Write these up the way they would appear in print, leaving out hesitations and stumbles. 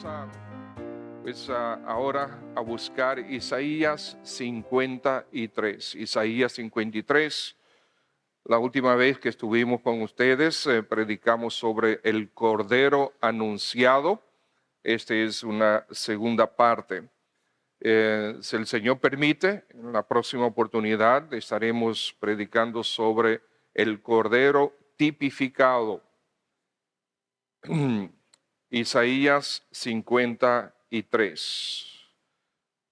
Vamos ahora a buscar Isaías 53. Isaías 53. La última vez que estuvimos con ustedes predicamos sobre el Cordero anunciado. Esta es una segunda parte. Si el Señor permite, en la próxima oportunidad estaremos predicando sobre el Cordero tipificado. Isaías 53.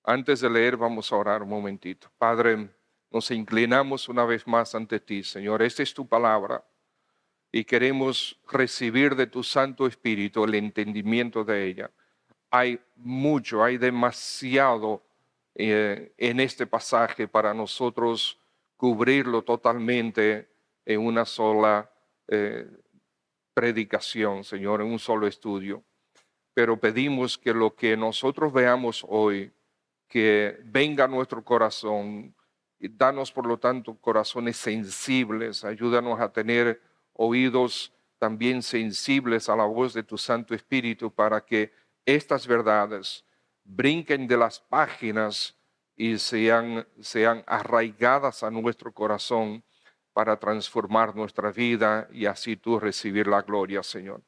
Antes de leer, vamos a orar un momentito. Padre, nos inclinamos una vez más ante ti, Señor. Esta es tu palabra y queremos recibir de tu Santo Espíritu el entendimiento de ella. Hay demasiado en este pasaje para nosotros cubrirlo totalmente en una sola predicación, Señor, en un solo estudio. Pero pedimos que lo que nosotros veamos hoy, que venga a nuestro corazón, y danos por lo tanto corazones sensibles, ayúdanos a tener oídos también sensibles a la voz de tu Santo Espíritu para que estas verdades brinquen de las páginas y sean arraigadas a nuestro corazón para transformar nuestra vida y así tú recibir la gloria, Señor.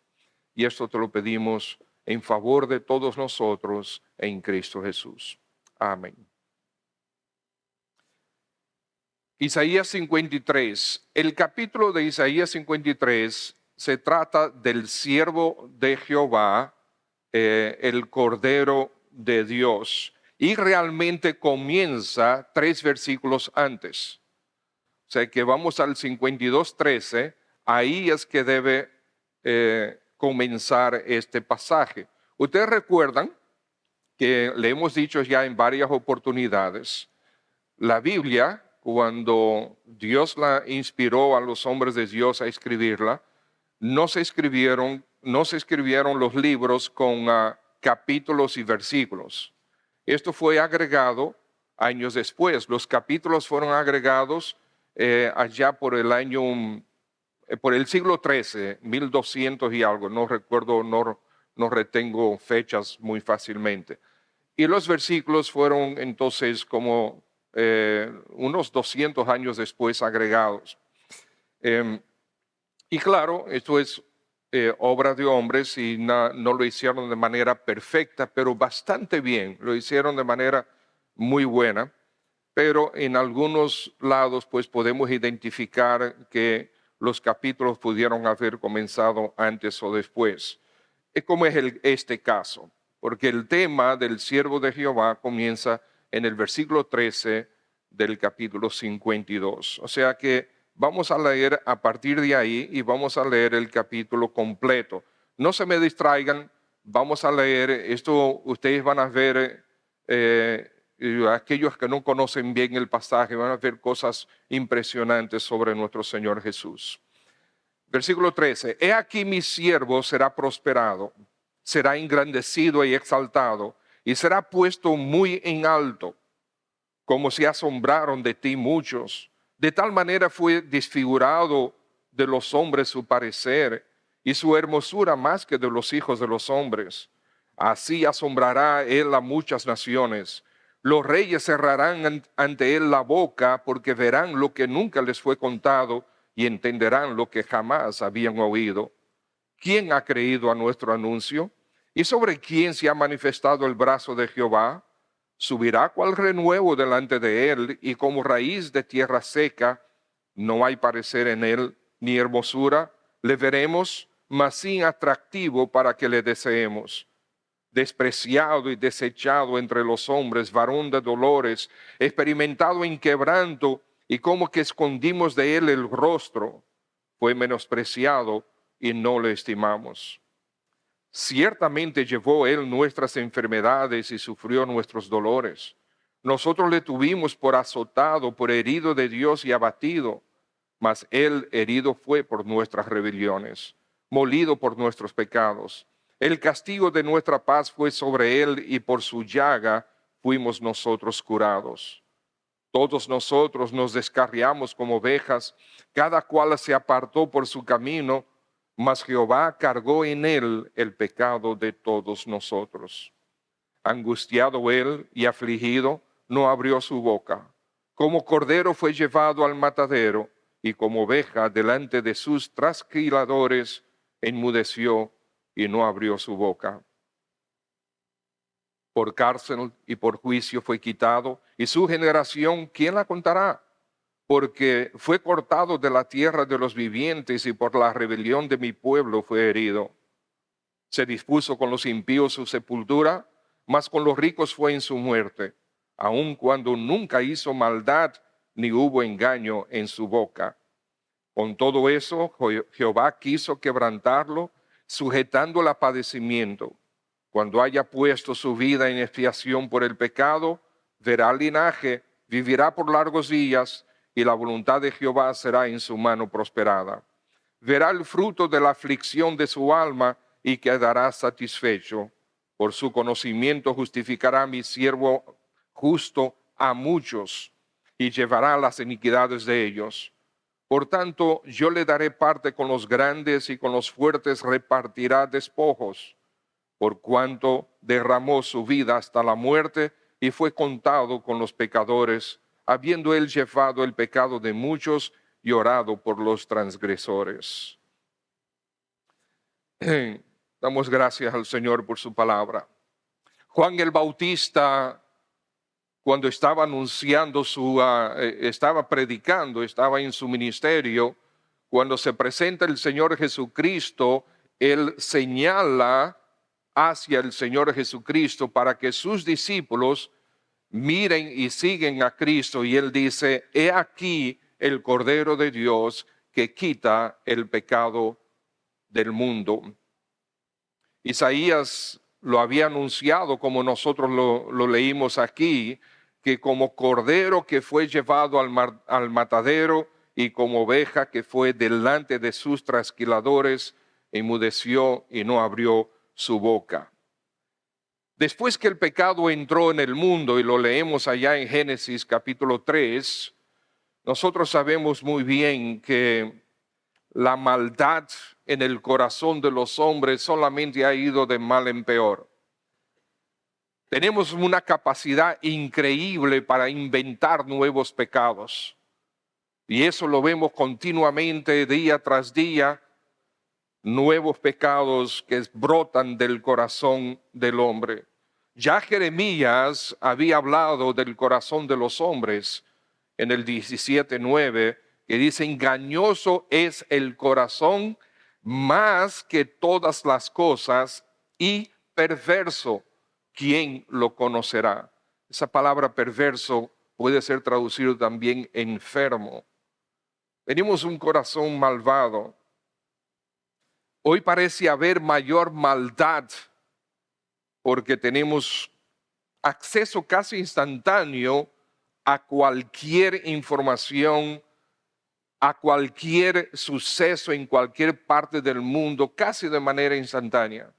Y esto te lo pedimos en favor de todos nosotros en Cristo Jesús. Amén. Isaías 53. El capítulo de Isaías 53 se trata del siervo de Jehová, el Cordero de Dios. Y realmente comienza 3 versículos antes. O sea que vamos al 52:13, ahí es que debe comenzar este pasaje. Ustedes recuerdan que le hemos dicho ya en varias oportunidades, la Biblia, cuando Dios la inspiró a los hombres de Dios a escribirla, no se escribieron los libros con capítulos y versículos. Esto fue agregado años después. Los capítulos fueron agregados allá por el siglo XIII, 1200 y algo, no recuerdo, no retengo fechas muy fácilmente. Y los versículos fueron entonces como unos 200 años después agregados. Y claro, esto es obra de hombres y no lo hicieron de manera perfecta, pero bastante bien, lo hicieron de manera muy buena. Pero en algunos lados pues podemos identificar que los capítulos pudieron haber comenzado antes o después. ¿Cómo es este caso? Porque el tema del siervo de Jehová comienza en el versículo 13 del capítulo 52. O sea que vamos a leer a partir de ahí y vamos a leer el capítulo completo. No se me distraigan, vamos a leer esto, ustedes van a ver... aquellos que no conocen bien el pasaje van a ver cosas impresionantes sobre nuestro Señor Jesús. Versículo 13. He aquí mi siervo será prosperado, será engrandecido y exaltado, y será puesto muy en alto, como se asombraron de ti muchos. De tal manera fue desfigurado de los hombres su parecer, y su hermosura más que de los hijos de los hombres. Así asombrará él a muchas naciones. Los reyes cerrarán ante él la boca porque verán lo que nunca les fue contado y entenderán lo que jamás habían oído. ¿Quién ha creído a nuestro anuncio? ¿Y sobre quién se ha manifestado el brazo de Jehová? Subirá cual renuevo delante de él y como raíz de tierra seca. No hay parecer en él ni hermosura. Le veremos, mas sin atractivo para que le deseemos. Despreciado y desechado entre los hombres, varón de dolores, experimentado en quebranto, y como que escondimos de él el rostro, fue menospreciado y no le estimamos. Ciertamente llevó él nuestras enfermedades y sufrió nuestros dolores. Nosotros le tuvimos por azotado, por herido de Dios y abatido, mas él herido fue por nuestras rebeliones, molido por nuestros pecados. El castigo de nuestra paz fue sobre él y por su llaga fuimos nosotros curados. Todos nosotros nos descarriamos como ovejas, cada cual se apartó por su camino mas Jehová cargó en él el pecado de todos nosotros. Angustiado él y afligido, no abrió su boca. Como cordero fue llevado al matadero, y como oveja delante de sus trasquiladores, enmudeció y no abrió su boca. Por cárcel y por juicio fue quitado, y su generación, ¿quién la contará? Porque fue cortado de la tierra de los vivientes, y por la rebelión de mi pueblo fue herido. Se dispuso con los impíos su sepultura, mas con los ricos fue en su muerte, aun cuando nunca hizo maldad, ni hubo engaño en su boca. Con todo eso, Jehová quiso quebrantarlo, sujetándolo a padecimiento. Cuando haya puesto su vida en expiación por el pecado, verá linaje, vivirá por largos días, y la voluntad de Jehová será en su mano prosperada. Verá el fruto de la aflicción de su alma y quedará satisfecho. Por su conocimiento justificará a mi siervo justo a muchos y llevará las iniquidades de ellos. Por tanto, yo le daré parte con los grandes y con los fuertes repartirá despojos, por cuanto derramó su vida hasta la muerte y fue contado con los pecadores, habiendo él llevado el pecado de muchos y orado por los transgresores. Damos gracias al Señor por su palabra. Juan el Bautista, cuando estaba anunciando estaba predicando, estaba en su ministerio, cuando se presenta el Señor Jesucristo, él señala hacia el Señor Jesucristo para que sus discípulos miren y siguen a Cristo, y él dice: he aquí el Cordero de Dios que quita el pecado del mundo. Isaías lo había anunciado, como nosotros lo leímos aquí, que como cordero que fue llevado al matadero y como oveja que fue delante de sus trasquiladores, enmudeció y no abrió su boca. Después que el pecado entró en el mundo, y lo leemos allá en Génesis capítulo 3, nosotros sabemos muy bien que la maldad en el corazón de los hombres solamente ha ido de mal en peor. Tenemos una capacidad increíble para inventar nuevos pecados. Y eso lo vemos continuamente, día tras día, nuevos pecados que brotan del corazón del hombre. Ya Jeremías había hablado del corazón de los hombres en el 17:9, que dice: engañoso es el corazón más que todas las cosas y perverso, ¿quién lo conocerá? Esa palabra perverso puede ser traducido también enfermo. Tenemos un corazón malvado. Hoy parece haber mayor maldad porque tenemos acceso casi instantáneo a cualquier información, a cualquier suceso en cualquier parte del mundo, casi de manera instantánea.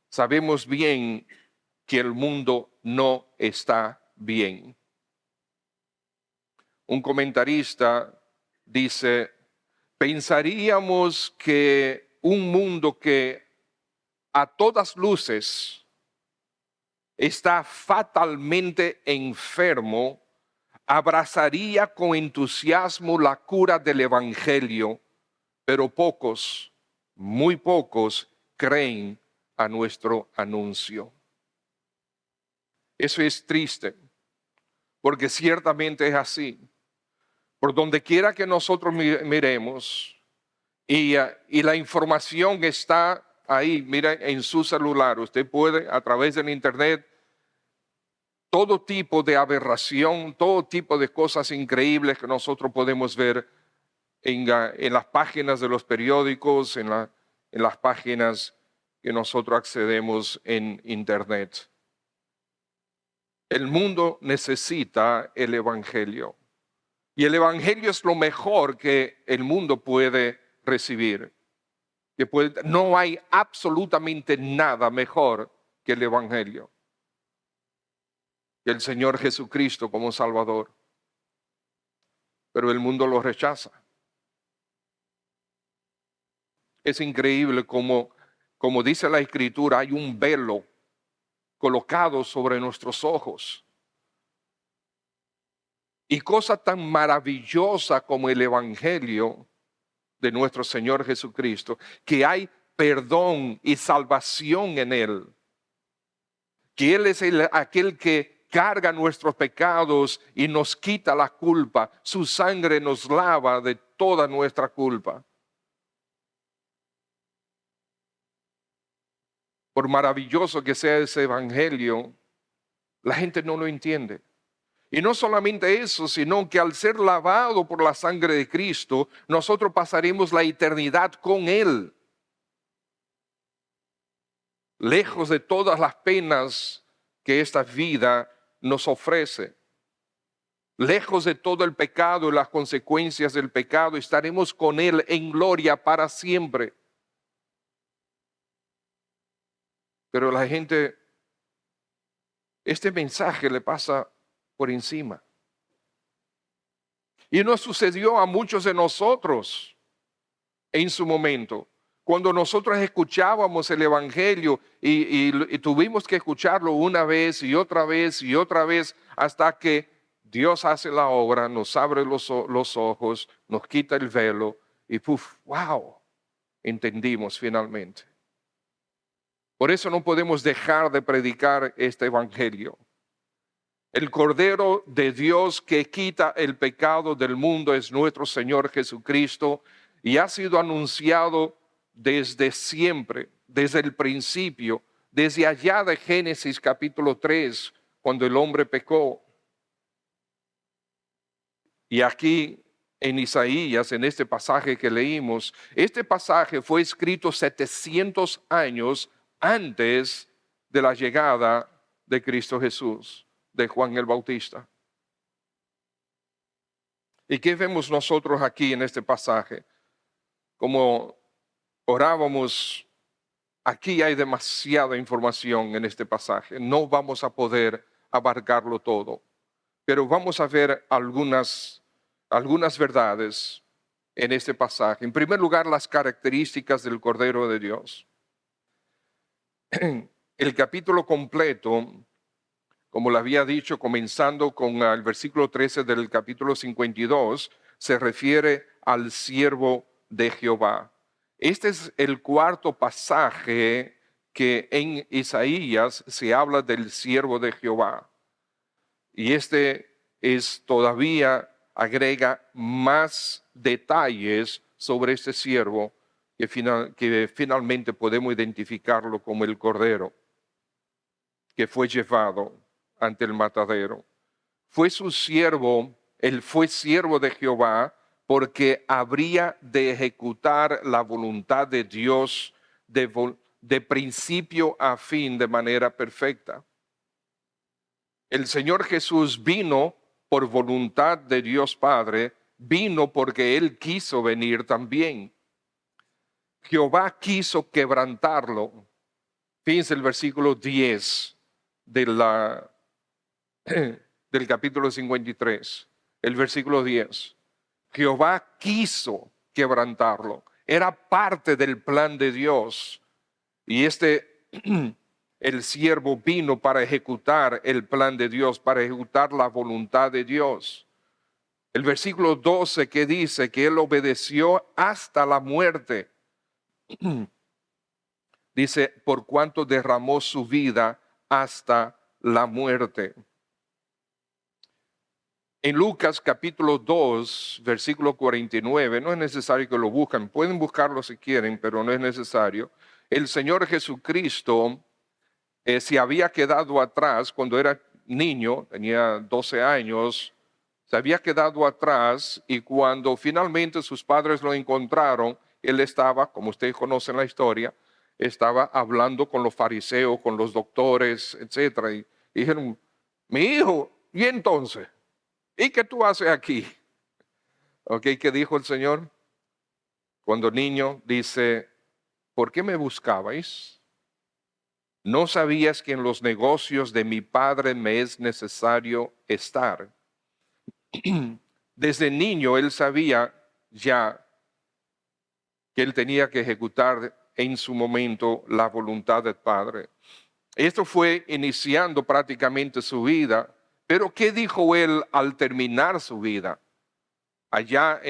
Sabemos bien que el mundo no está bien. Un comentarista dice: pensaríamos que un mundo que a todas luces está fatalmente enfermo abrazaría con entusiasmo la cura del Evangelio, pero pocos, muy pocos, creen a nuestro anuncio. Eso es triste, porque ciertamente es así. Por donde quiera que nosotros miremos, y la información está ahí, mira, en su celular. Usted puede, a través del internet, todo tipo de aberración, todo tipo de cosas increíbles que nosotros podemos ver en las páginas de los periódicos, en las páginas que nosotros accedemos en internet. El mundo necesita el Evangelio. Y el Evangelio es lo mejor que el mundo puede recibir. No hay absolutamente nada mejor que el Evangelio, que el Señor Jesucristo como Salvador. Pero el mundo lo rechaza. Es increíble como dice la Escritura, hay un velo colocado sobre nuestros ojos. Y cosa tan maravillosa como el Evangelio de nuestro Señor Jesucristo, que hay perdón y salvación en Él. Que Él es aquel que carga nuestros pecados y nos quita la culpa. Su sangre nos lava de toda nuestra culpa. Por maravilloso que sea ese Evangelio, la gente no lo entiende. Y no solamente eso, sino que al ser lavado por la sangre de Cristo, nosotros pasaremos la eternidad con Él. Lejos de todas las penas que esta vida nos ofrece. Lejos de todo el pecado y las consecuencias del pecado, estaremos con Él en gloria para siempre. Pero la gente, este mensaje le pasa por encima. Y nos sucedió a muchos de nosotros en su momento. Cuando nosotros escuchábamos el Evangelio y tuvimos que escucharlo una vez y otra vez y otra vez hasta que Dios hace la obra, nos abre los ojos, nos quita el velo y ¡puf! ¡Wow! Entendimos finalmente. Por eso no podemos dejar de predicar este Evangelio. El Cordero de Dios que quita el pecado del mundo es nuestro Señor Jesucristo y ha sido anunciado desde siempre, desde el principio, desde allá de Génesis capítulo 3, cuando el hombre pecó. Y aquí en Isaías, en este pasaje que leímos, este pasaje fue escrito 700 años antes de la llegada de Cristo Jesús, de Juan el Bautista. ¿Y qué vemos nosotros aquí en este pasaje? Como orábamos, aquí hay demasiada información en este pasaje. No vamos a poder abarcarlo todo, pero vamos a ver algunas verdades en este pasaje. En primer lugar, las características del Cordero de Dios. El capítulo completo, como le había dicho, comenzando con el versículo 13 del capítulo 52, se refiere al siervo de Jehová. Este es el cuarto pasaje que en Isaías se habla del siervo de Jehová. Y este es todavía agrega más detalles sobre este siervo que finalmente podemos identificarlo como el Cordero que fue llevado ante el matadero. Fue su siervo, él fue siervo de Jehová porque habría de ejecutar la voluntad de Dios de principio a fin de manera perfecta. El Señor Jesús vino por voluntad de Dios Padre, vino porque Él quiso venir también. Jehová quiso quebrantarlo. Fíjense el versículo 10 del capítulo 53, el versículo 10. Jehová quiso quebrantarlo. Era parte del plan de Dios. Y el siervo vino para ejecutar el plan de Dios, para ejecutar la voluntad de Dios. El versículo 12 que dice que él obedeció hasta la muerte. Dice, por cuanto derramó su vida hasta la muerte. En Lucas capítulo 2, versículo 49, no es necesario que lo busquen, pueden buscarlo si quieren, pero no es necesario. El Señor Jesucristo se había quedado atrás cuando era niño, tenía 12 años, se había quedado atrás y cuando finalmente sus padres lo encontraron, él estaba, como ustedes conocen la historia, estaba hablando con los fariseos, con los doctores, etc. Y dijeron, mi hijo, ¿y entonces? ¿Y qué tú haces aquí? ¿Ok? ¿Qué dijo el Señor? Cuando niño dice, ¿por qué me buscabais? ¿No sabías que en los negocios de mi Padre me es necesario estar? Desde niño él sabía ya que él tenía que ejecutar en su momento la voluntad del Padre. Esto fue iniciando prácticamente su vida, pero ¿qué dijo él al terminar su vida? Allá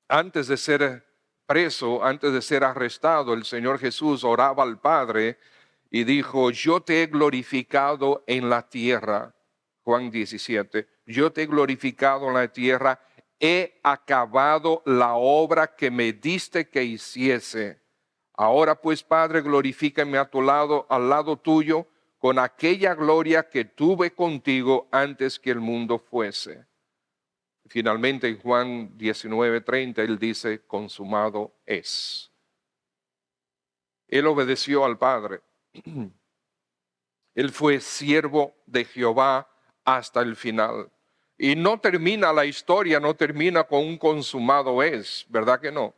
antes de ser preso, antes de ser arrestado, el Señor Jesús oraba al Padre y dijo: yo te he glorificado en la tierra. Juan 17, yo te he glorificado en la tierra, he acabado la obra que me diste que hiciese. Ahora pues, Padre, glorifícame a tu lado, al lado tuyo, con aquella gloria que tuve contigo antes que el mundo fuese. Finalmente, en Juan 19:30, él dice: consumado es. Él obedeció al Padre. Él fue siervo de Jehová hasta el final. Y no termina la historia, no termina con un consumado es, ¿verdad que no?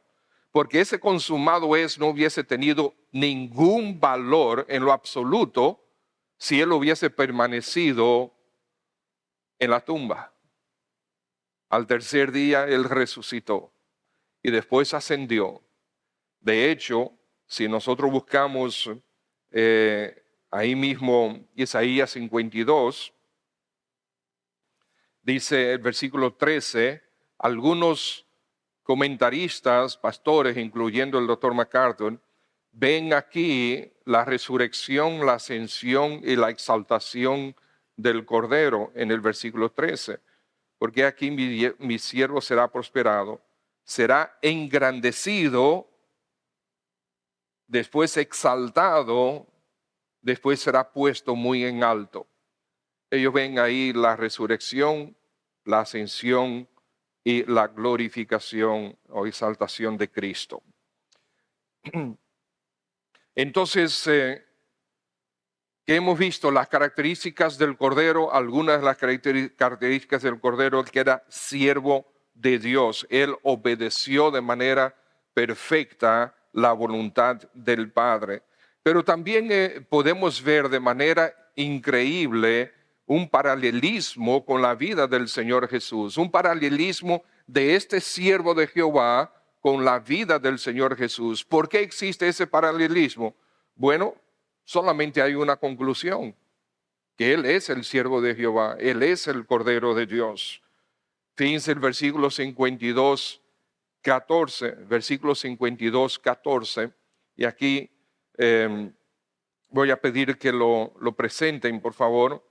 Porque ese consumado es no hubiese tenido ningún valor en lo absoluto si él hubiese permanecido en la tumba. Al tercer día él resucitó y después ascendió. De hecho, si nosotros buscamos ahí mismo Isaías 52, dice el versículo 13, algunos comentaristas, pastores, incluyendo el doctor MacArthur, ven aquí la resurrección, la ascensión y la exaltación del Cordero en el versículo 13. Porque aquí mi siervo será prosperado, será engrandecido, después exaltado, después será puesto muy en alto. Ellos ven ahí la resurrección, la ascensión y la glorificación o exaltación de Cristo. Entonces, ¿qué hemos visto? Las características del Cordero, algunas de las características del Cordero, que era siervo de Dios. Él obedeció de manera perfecta la voluntad del Padre. Pero también podemos ver de manera increíble un paralelismo con la vida del Señor Jesús, un paralelismo de este siervo de Jehová con la vida del Señor Jesús. ¿Por qué existe ese paralelismo? Bueno, solamente hay una conclusión, que Él es el siervo de Jehová, Él es el Cordero de Dios. Fíjense el versículo 52, 14, versículo 52, 14, y aquí voy a pedir que lo presenten, por favor.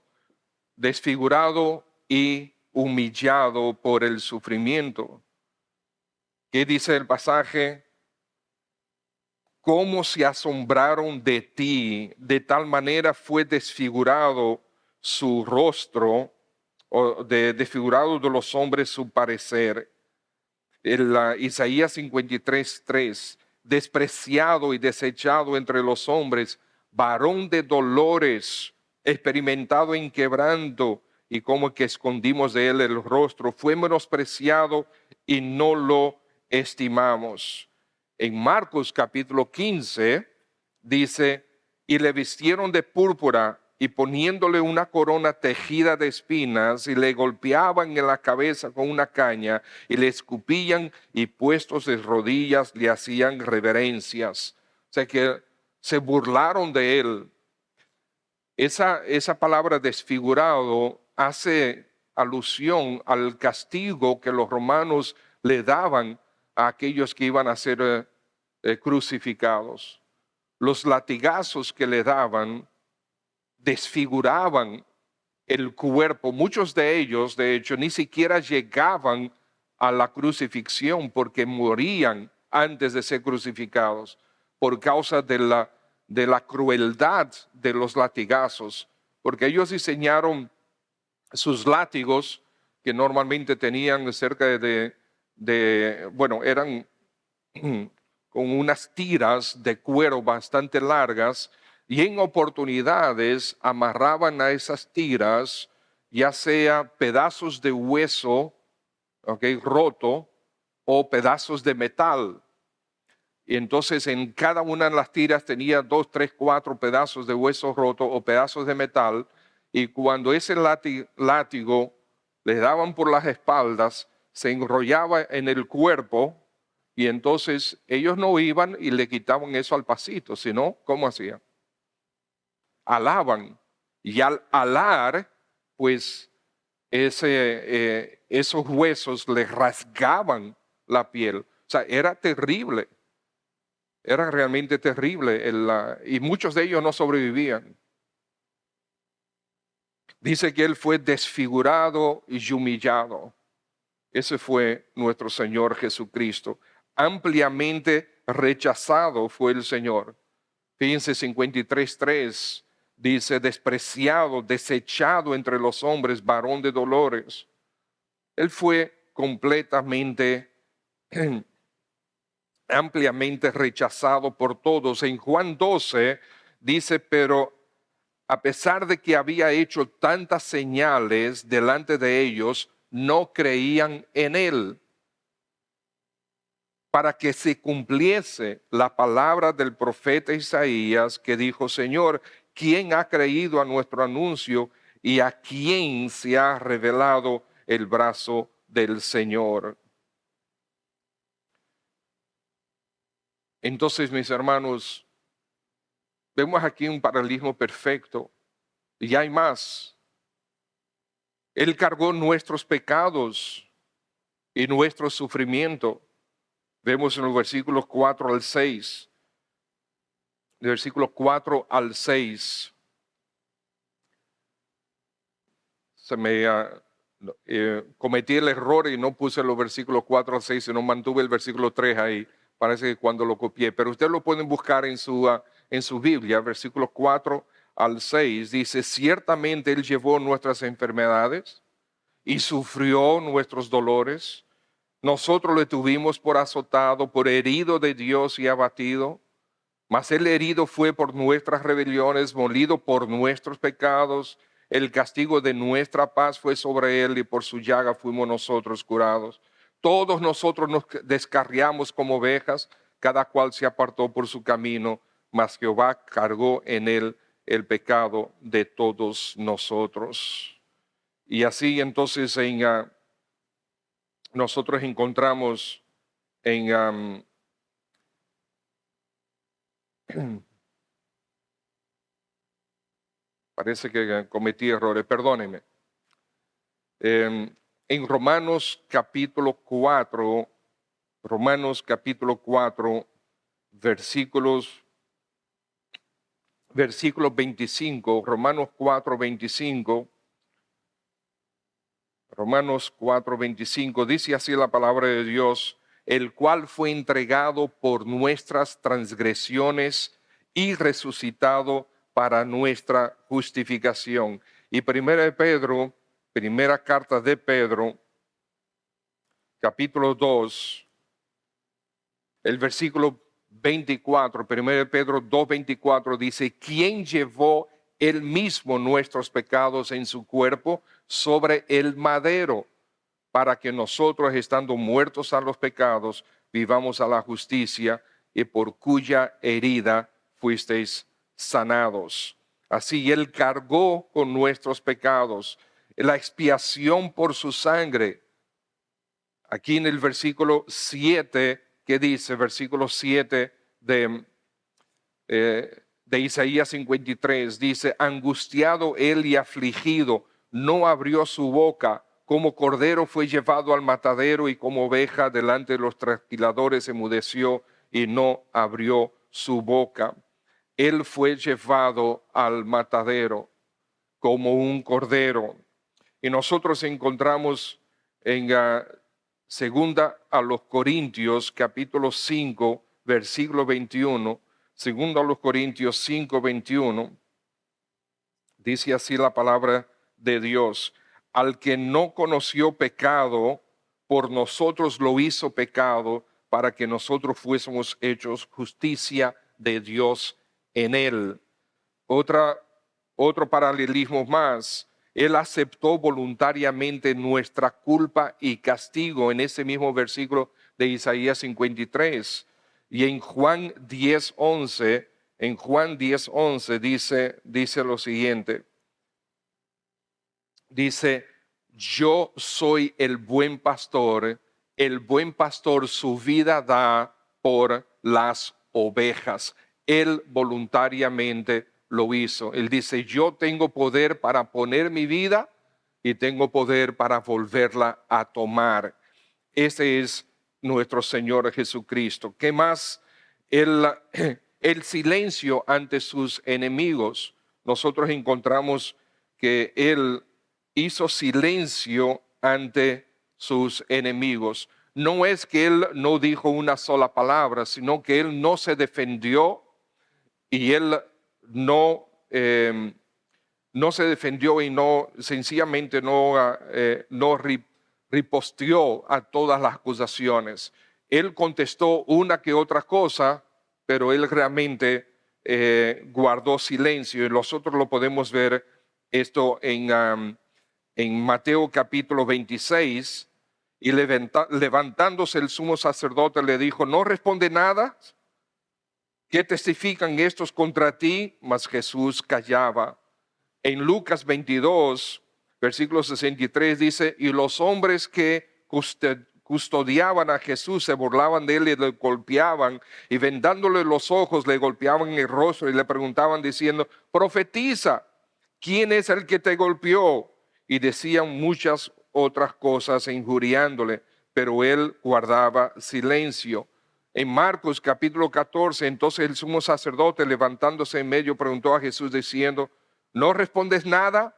Desfigurado y humillado por el sufrimiento. ¿Qué dice el pasaje? Cómo se asombraron de ti, de tal manera fue desfigurado su rostro, o desfigurado de los hombres su parecer. Isaías 53:3, despreciado y desechado entre los hombres, varón de dolores, experimentado en quebranto, y como que escondimos de él el rostro, fue menospreciado y no lo estimamos. En Marcos capítulo 15 dice: y le vistieron de púrpura y poniéndole una corona tejida de espinas, y le golpeaban en la cabeza con una caña, y le escupían, y puestos de rodillas le hacían reverencias. O sea que se burlaron de él. Esa palabra desfigurado hace alusión al castigo que los romanos le daban a aquellos que iban a ser crucificados. Los latigazos que le daban desfiguraban el cuerpo. Muchos de ellos, de hecho, ni siquiera llegaban a la crucifixión porque morían antes de ser crucificados por causa de la crueldad de los latigazos, porque ellos diseñaron sus látigos, que normalmente tenían cerca eran con unas tiras de cuero bastante largas, y en oportunidades amarraban a esas tiras ya sea pedazos de hueso, roto, o pedazos de metal. Y entonces en cada una de las tiras tenía 2, 3, 4 pedazos de hueso roto o pedazos de metal, y cuando ese látigo le daban por las espaldas, se enrollaba en el cuerpo Y entonces ellos no iban y le quitaban eso al pasito, sino, ¿cómo hacían? Alaban. Y al alar, pues esos huesos les rasgaban la piel. O sea, era terrible. Era realmente terrible. Y muchos de ellos no sobrevivían. Dice que él fue desfigurado y humillado. Ese fue nuestro Señor Jesucristo. Ampliamente rechazado fue el Señor. Fíjense 53:3. Dice, despreciado, desechado entre los hombres, varón de dolores. Él fue completamente, ampliamente rechazado por todos. En Juan 12 dice, pero a pesar de que había hecho tantas señales delante de ellos, no creían en él. Para que se cumpliese la palabra del profeta Isaías que dijo, Señor, ¿quién ha creído a nuestro anuncio y a quién se ha revelado el brazo del Señor? Entonces, mis hermanos, vemos aquí un paralelismo perfecto y hay más. Él cargó nuestros pecados y nuestro sufrimiento. Vemos en los versículos 4 al 6. De versículos 4 al 6. Cometí el error y no puse los versículos 4 al 6, sino mantuve el versículo 3 ahí. Parece que cuando lo copié. Pero ustedes lo pueden buscar en su Biblia, versículos 4 al 6. Dice, ciertamente Él llevó nuestras enfermedades y sufrió nuestros dolores. Nosotros le tuvimos por azotado, por herido de Dios y abatido. Mas el herido fue por nuestras rebeliones, molido por nuestros pecados. El castigo de nuestra paz fue sobre él y por su llaga fuimos nosotros curados. Todos nosotros nos descarriamos como ovejas, cada cual se apartó por su camino, mas Jehová cargó en él el pecado de todos nosotros. Y así entonces nosotros encontramos parece que cometí errores, perdónenme. En Romanos capítulo 4, versículos 25, Romanos 4, 25. Romanos 4, 25, dice así la palabra de Dios, el cual fue entregado por nuestras transgresiones y resucitado para nuestra justificación. Y primera carta de Pedro, capítulo 2, el versículo 24, 1 Pedro 2, 24 dice, ¿quién llevó él mismo nuestros pecados en su cuerpo sobre el madero, para que nosotros, estando muertos a los pecados, vivamos a la justicia, y por cuya herida fuisteis sanados? Así Él cargó con nuestros pecados, la expiación por su sangre. Aquí en el versículo 7, ¿qué dice? Versículo 7 de Isaías 53, dice, angustiado él y afligido, no abrió su boca, como cordero fue llevado al matadero y como oveja delante de los trasquiladores enmudeció y no abrió su boca. Él fue llevado al matadero como un cordero. Y nosotros encontramos en segunda a los Corintios, capítulo 5, versículo 21, segundo a los Corintios 5, 21, dice así la palabra de Dios, al que no conoció pecado, por nosotros lo hizo pecado, para que nosotros fuésemos hechos justicia de Dios en él. Otro paralelismo más, Él aceptó voluntariamente nuestra culpa y castigo en ese mismo versículo de Isaías 53. Y en Juan 10:11, dice lo siguiente. Dice, yo soy el buen pastor el buen pastor su vida da por las ovejas. Él voluntariamente lo hizo. Él dice, yo tengo poder para poner mi vida y tengo poder para volverla a tomar. Ese es nuestro Señor Jesucristo. ¿Qué más? El silencio ante sus enemigos. Nosotros encontramos que Él hizo silencio ante sus enemigos. No es que Él no dijo una sola palabra, sino que Él no se defendió y Él no, no se defendió y no sencillamente no riposteó a todas las acusaciones. Él contestó una que otra cosa, pero él realmente guardó silencio. Y nosotros lo podemos ver esto en Mateo capítulo 26. Y levantándose el sumo sacerdote le dijo, ¿no responde nada? ¿Qué testifican estos contra ti? Mas Jesús callaba. En Lucas 22, versículo 63 dice, y los hombres que custodiaban a Jesús se burlaban de él y le golpeaban, y vendándole los ojos le golpeaban el rostro y le preguntaban diciendo, profetiza, ¿quién es el que te golpeó? Y decían muchas otras cosas injuriándole, pero él guardaba silencio. En Marcos capítulo 14, entonces el sumo sacerdote levantándose en medio preguntó a Jesús diciendo, ¿no respondes nada?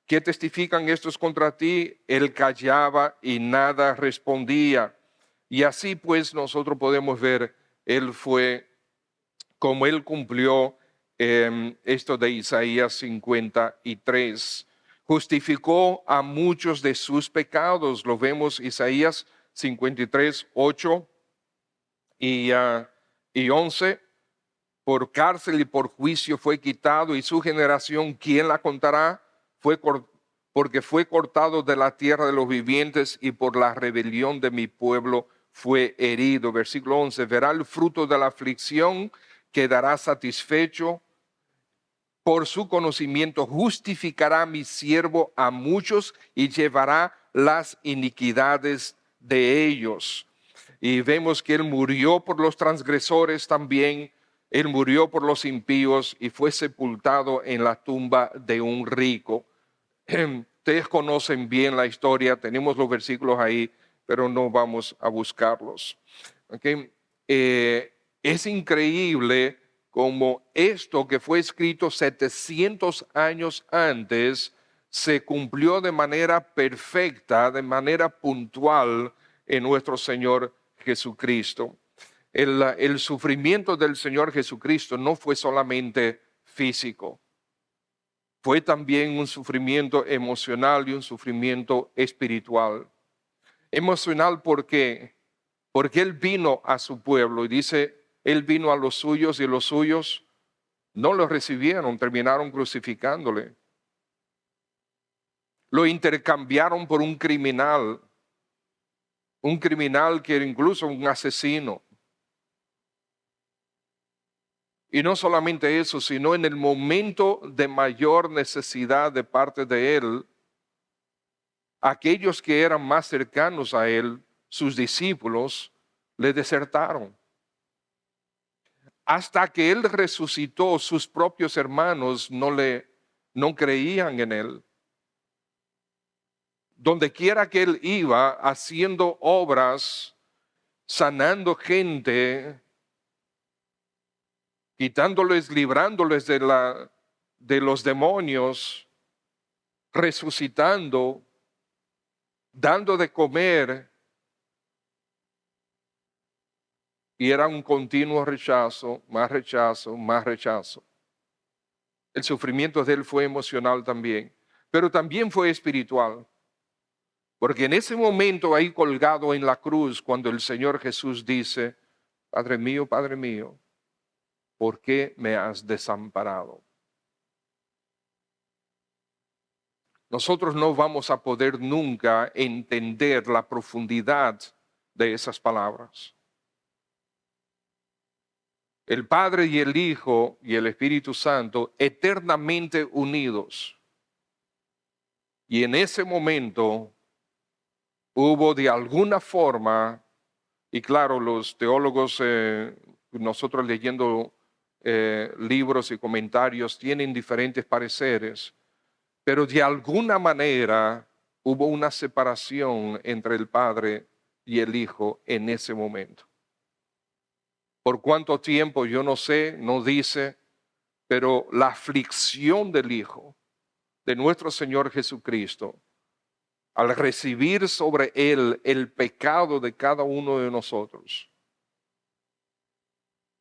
¿Qué testifican estos contra ti? Él callaba y nada respondía. Y así pues nosotros podemos ver, él fue como él cumplió esto de Isaías 53. Justificó a muchos de sus pecados. Lo vemos Isaías 53, 8 y 11. Por cárcel y por juicio fue quitado, y su generación, ¿quién la contará? Porque fue cortado de la tierra de los vivientes, y por la rebelión de mi pueblo fue herido. Versículo 11, verá el fruto de la aflicción, quedará satisfecho. Por su conocimiento justificará mi siervo a muchos y llevará las iniquidades de ellos. Y vemos que él murió por los transgresores también. Él murió por los impíos y fue sepultado en la tumba de un rico. Ustedes conocen bien la historia, tenemos los versículos ahí, pero no vamos a buscarlos. ¿Okay? Es increíble como esto que fue escrito 700 años antes se cumplió de manera perfecta, de manera puntual en nuestro Señor Jesucristo. El sufrimiento del Señor Jesucristo no fue solamente físico, fue también un sufrimiento emocional y un sufrimiento espiritual. Emocional, ¿por qué? Porque Él vino a su pueblo y dice, Él vino a los suyos y los suyos no lo recibieron, terminaron crucificándole. Lo intercambiaron por un criminal que era incluso un asesino. Y no solamente eso, sino en el momento de mayor necesidad de parte de Él, aquellos que eran más cercanos a Él, sus discípulos, le desertaron. Hasta que Él resucitó, sus propios hermanos no creían en Él. Donde quiera que Él iba, haciendo obras, sanando gente, quitándoles, librándoles de los demonios, resucitando, dando de comer, y era un continuo rechazo, más rechazo, más rechazo. El sufrimiento de Él fue emocional también, pero también fue espiritual. Porque en ese momento ahí colgado en la cruz, cuando el Señor Jesús dice, Padre mío, ¿por qué me has desamparado? Nosotros no vamos a poder nunca entender la profundidad de esas palabras. El Padre y el Hijo y el Espíritu Santo eternamente unidos. Y en ese momento hubo de alguna forma, y claro, los teólogos, nosotros leyendo libros y comentarios, tienen diferentes pareceres, pero de alguna manera hubo una separación entre el Padre y el Hijo en ese momento. Por cuánto tiempo, yo no sé, no dice, pero la aflicción del Hijo, de nuestro Señor Jesucristo, al recibir sobre Él el pecado de cada uno de nosotros,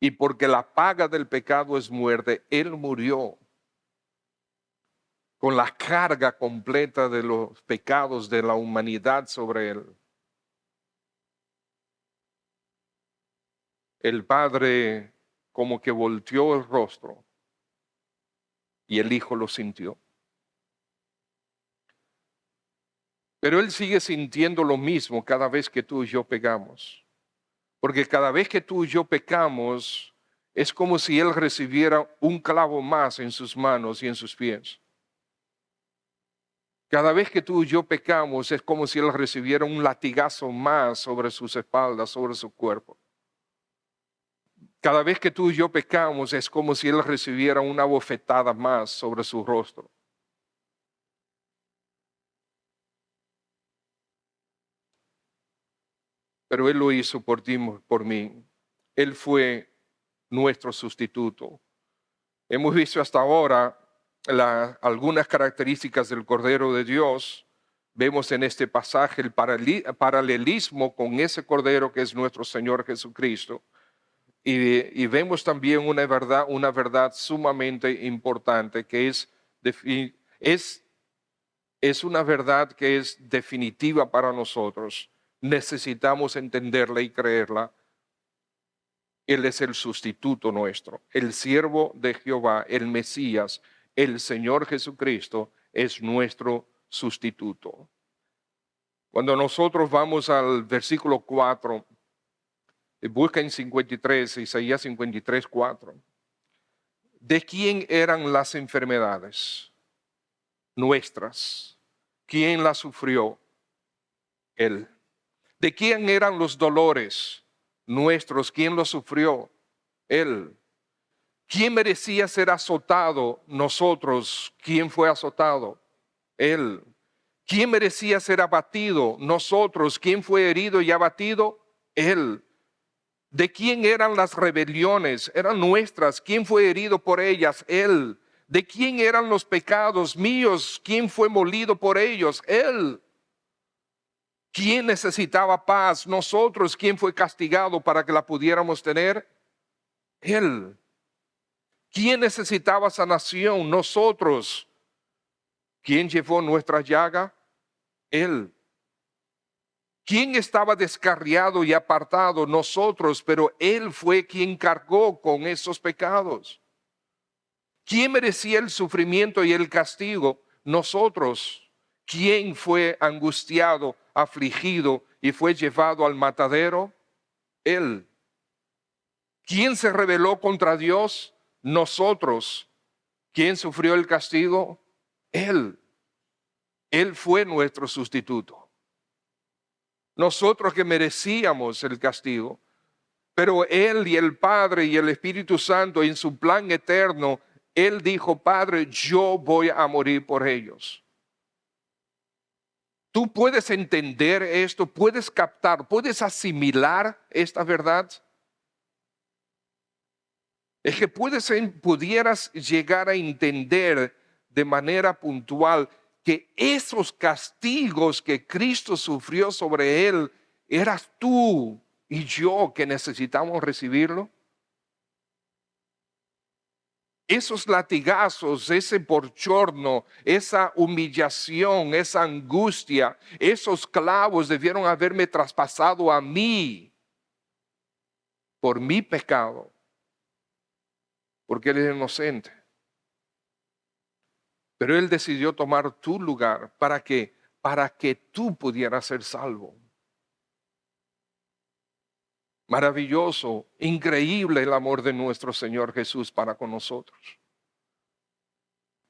y porque la paga del pecado es muerte, Él murió con la carga completa de los pecados de la humanidad sobre Él. El Padre como que volteó el rostro y el Hijo lo sintió. Pero Él sigue sintiendo lo mismo cada vez que tú y yo pecamos. Porque cada vez que tú y yo pecamos, es como si Él recibiera un clavo más en sus manos y en sus pies. Cada vez que tú y yo pecamos, es como si Él recibiera un latigazo más sobre sus espaldas, sobre su cuerpo. Cada vez que tú y yo pecamos, es como si Él recibiera una bofetada más sobre su rostro. Pero Él lo hizo por ti, por mí. Él fue nuestro sustituto. Hemos visto hasta ahora algunas características del Cordero de Dios. Vemos en este pasaje el paralelismo con ese Cordero que es nuestro Señor Jesucristo. Y vemos también una verdad sumamente importante que es una verdad que es definitiva para nosotros. Necesitamos entenderla y creerla. Él es el sustituto nuestro, el siervo de Jehová, el Mesías, el Señor Jesucristo es nuestro sustituto. Cuando nosotros vamos al versículo 4, busca en 53, Isaías 53, 4. ¿De quién eran las enfermedades? Nuestras. ¿Quién las sufrió? Él. ¿De quién eran los dolores? Nuestros. ¿Quién los sufrió? Él. ¿Quién merecía ser azotado? Nosotros. ¿Quién fue azotado? Él. ¿Quién merecía ser abatido? Nosotros. ¿Quién fue herido y abatido? Él. ¿De quién eran las rebeliones? Eran nuestras. ¿Quién fue herido por ellas? Él. ¿De quién eran los pecados míos? ¿Quién fue molido por ellos? Él. ¿Quién necesitaba paz? Nosotros. ¿Quién fue castigado para que la pudiéramos tener? Él. ¿Quién necesitaba sanación? Nosotros. ¿Quién llevó nuestra llaga? Él. ¿Quién estaba descarriado y apartado? Nosotros, pero Él fue quien cargó con esos pecados. ¿Quién merecía el sufrimiento y el castigo? Nosotros. ¿Quién fue angustiado, afligido y fue llevado al matadero? Él. ¿Quién se rebeló contra Dios? Nosotros. ¿Quién sufrió el castigo? Él. Él fue nuestro sustituto. Nosotros que merecíamos el castigo, pero Él y el Padre y el Espíritu Santo en su plan eterno, Él dijo, Padre, yo voy a morir por ellos. Tú puedes entender esto, puedes captar, puedes asimilar esta verdad. Es que pudieras llegar a entender de manera puntual que esos castigos que Cristo sufrió sobre Él, eras tú y yo que necesitamos recibirlo. Esos latigazos, ese bochorno, esa humillación, esa angustia, esos clavos debieron haberme traspasado a mí por mi pecado, porque Él es inocente. Pero Él decidió tomar tu lugar para que tú pudieras ser salvo. Maravilloso, increíble el amor de nuestro Señor Jesús para con nosotros.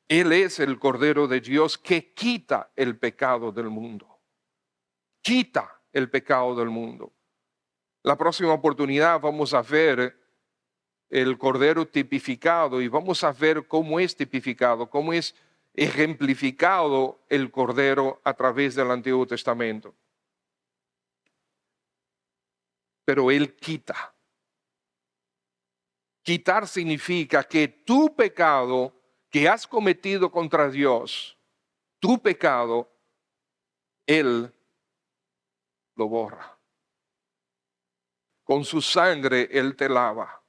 Él es el Cordero de Dios que quita el pecado del mundo. quita el pecado del mundo. La próxima oportunidad vamos a ver el Cordero tipificado y vamos a ver cómo es tipificado, cómo es ejemplificado el Cordero a través del Antiguo Testamento. Pero Él quita. Quitar significa que tu pecado que has cometido contra Dios, tu pecado, Él lo borra. Con su sangre Él te lava.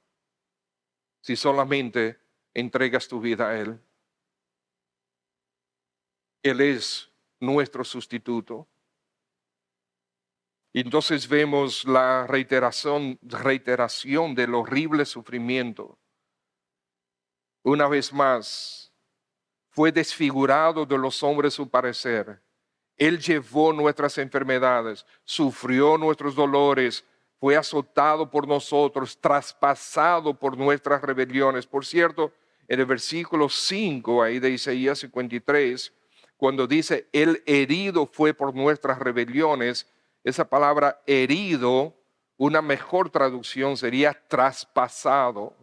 Si solamente entregas tu vida a Él. Él es nuestro sustituto. Y entonces vemos la reiteración del horrible sufrimiento. Una vez más, fue desfigurado de los hombres su parecer. Él llevó nuestras enfermedades, sufrió nuestros dolores, fue azotado por nosotros, traspasado por nuestras rebeliones. Por cierto, en el versículo 5 ahí de Isaías 53, cuando dice, el herido fue por nuestras rebeliones, esa palabra herido, una mejor traducción sería traspasado.